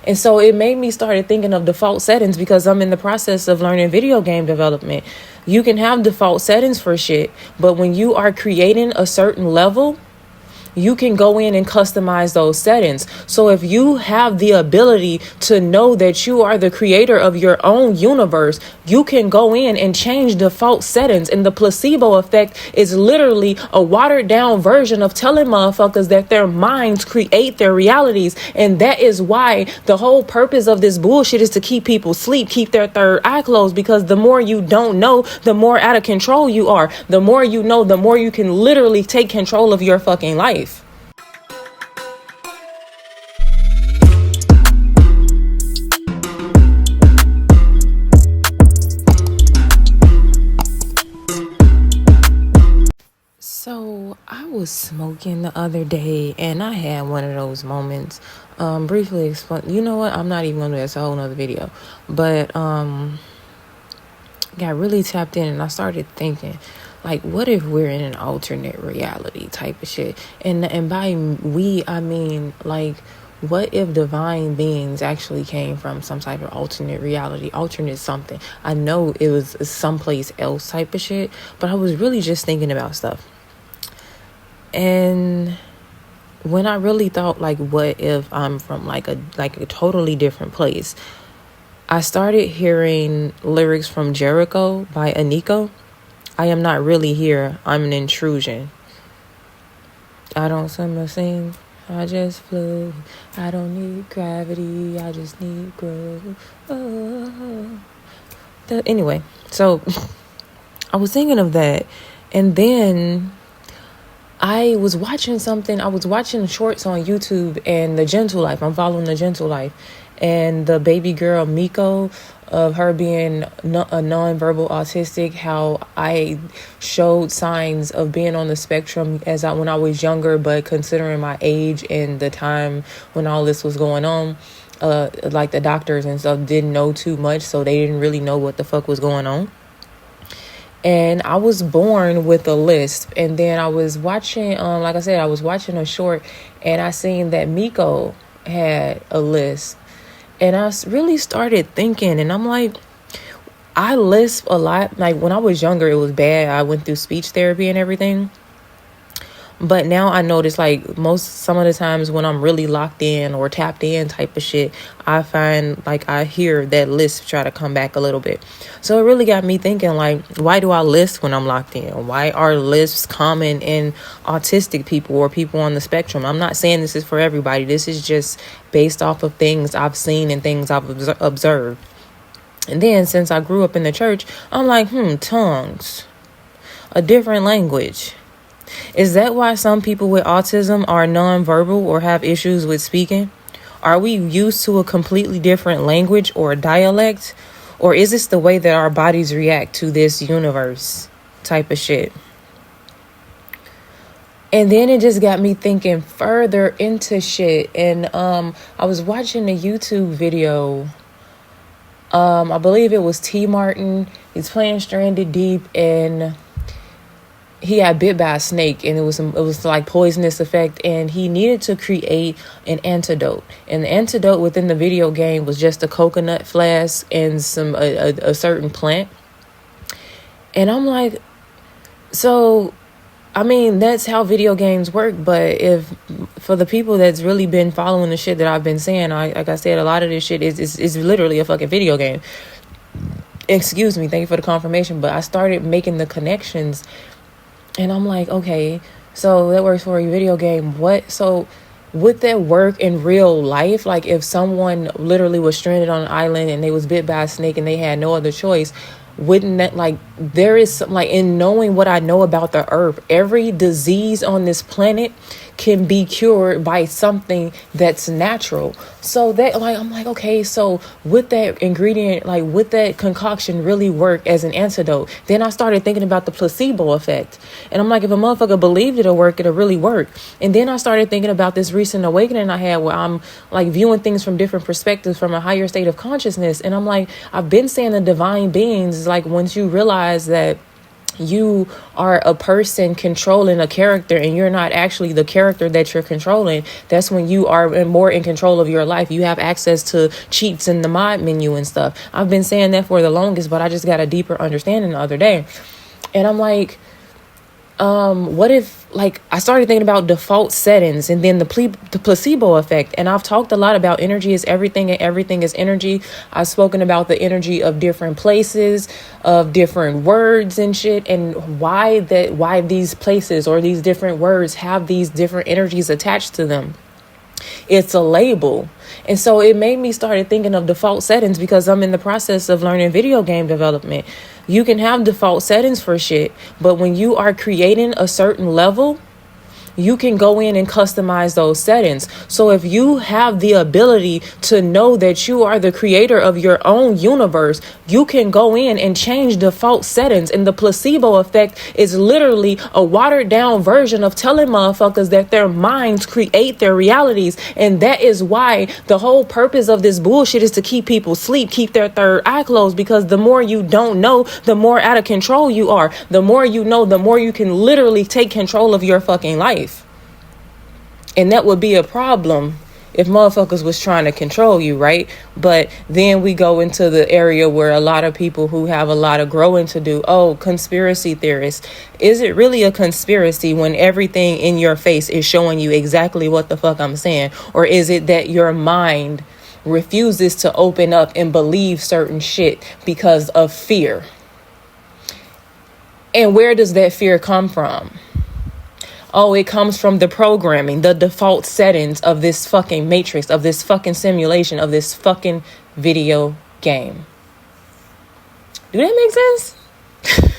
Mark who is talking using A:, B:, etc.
A: And so it made me started thinking of default settings, because I'm in the process of learning video game development. You can have default settings for shit, but when you are creating a certain level, you can go in and customize those settings. So if you have the ability to know that you are the creator of your own universe, you can go in and change default settings. And the placebo effect is literally a watered down version of telling motherfuckers that their minds create their realities. And that is why the whole purpose of this bullshit is to keep people asleep, keep their third eye closed, because the more you don't know, the more out of control you are. The more you know, the more you can literally take control of your fucking life. So I was smoking the other day, and I had one of those moments. Briefly explain. You know what? I'm not even gonna do this. A whole nother video. But got really tapped in, and I started thinking, like, what if we're in an alternate reality type of shit? And by we, I mean, like, what if divine beings actually came from some type of alternate reality, alternate something? I know it was someplace else type of shit, but I was really just thinking about stuff. And when I really thought, like, what if I'm from like a totally different place, I started hearing lyrics from Jericho by Aniko. I am not really here, I'm an intrusion. I don't summer sing, I just flew. I don't need gravity, I just need growth. Anyway, so I was thinking of that, and then I was watching shorts on YouTube, and The Gentle Life. I'm following The Gentle Life. And the baby girl, Miko, of her being a nonverbal autistic, how I showed signs of being on the spectrum when I was younger, but considering my age and the time when all this was going on, like the doctors and stuff didn't know too much, so they didn't really know what the fuck was going on. And I was born with a lisp. And then I was watching, like I said, I was watching a short, and I seen that Miko had a lisp. And I really started thinking, and I'm like, I lisp a lot. Like, when I was younger, it was bad. I went through speech therapy and everything. But now I notice, like, some of the times when I'm really locked in or tapped in type of shit, I find, like, I hear that lisp try to come back a little bit. So it really got me thinking, like, why do I lisp when I'm locked in? Why are lisps common in autistic people or people on the spectrum? I'm not saying this is for everybody. This is just based off of things I've seen and things I've observed. And then since I grew up in the church, I'm like, tongues, a different language. Is that why some people with autism are nonverbal or have issues with speaking? Are we used to a completely different language or a dialect? Or is this the way that our bodies react to this universe type of shit? And then it just got me thinking further into shit. And I was watching a YouTube video. I believe it was T. Martin. He's playing Stranded Deep, and he got bit by a snake, and it was like poisonous effect, and he needed to create an antidote. And the antidote within the video game was just a coconut flask and a certain plant. And I'm like, so, I mean, that's how video games work. But if for the people that's really been following the shit that I've been saying, like I said, a lot of this shit is literally a fucking video game. Excuse me, thank you for the confirmation. But I started making the connections. And I'm like, okay, so that works for a video game. What? So would that work in real life? Like, if someone literally was stranded on an island and they was bit by a snake and they had no other choice, wouldn't that, like, there is some, like, in knowing what I know about the earth, every disease on this planet can be cured by something that's natural. So that, like, I'm like, okay, so would that ingredient, like, would that concoction really work as an antidote? Then I started thinking about the placebo effect. And I'm like, if a motherfucker believed it'll work, it'll really work. And then I started thinking about this recent awakening I had where I'm, like, viewing things from different perspectives, from a higher state of consciousness. And I'm like, I've been saying the divine beings, like, once you realize that you are a person controlling a character and you're not actually the character that you're controlling, that's when you are more in control of your life. You have access to cheats in the mod menu and stuff. I've been saying that for the longest, but I just got a deeper understanding the other day. And I'm like, what if, like, I started thinking about default settings and then the placebo effect. And I've talked a lot about energy is everything and everything is energy. I've spoken about the energy of different places, of different words and shit, and why these places or these different words have these different energies attached to them. It's a label. And so it made me start thinking of default settings because I'm in the process of learning video game development. You can have default settings for shit, but when you are creating a certain level, you can go in and customize those settings. So if you have the ability to know that you are the creator of your own universe, you can go in and change default settings. And the placebo effect is literally a watered down version of telling motherfuckers that their minds create their realities. And that is why the whole purpose of this bullshit is to keep people asleep, keep their third eye closed, because the more you don't know, the more out of control you are. The more you know, the more you can literally take control of your fucking life. And that would be a problem if motherfuckers was trying to control you, right? But then we go into the area where a lot of people who have a lot of growing to do, conspiracy theorists. Is it really a conspiracy when everything in your face is showing you exactly what the fuck I'm saying? Or is it that your mind refuses to open up and believe certain shit because of fear? And where does that fear come from? It comes from the programming, the default settings of this fucking matrix, of this fucking simulation, of this fucking video game. Do that make sense?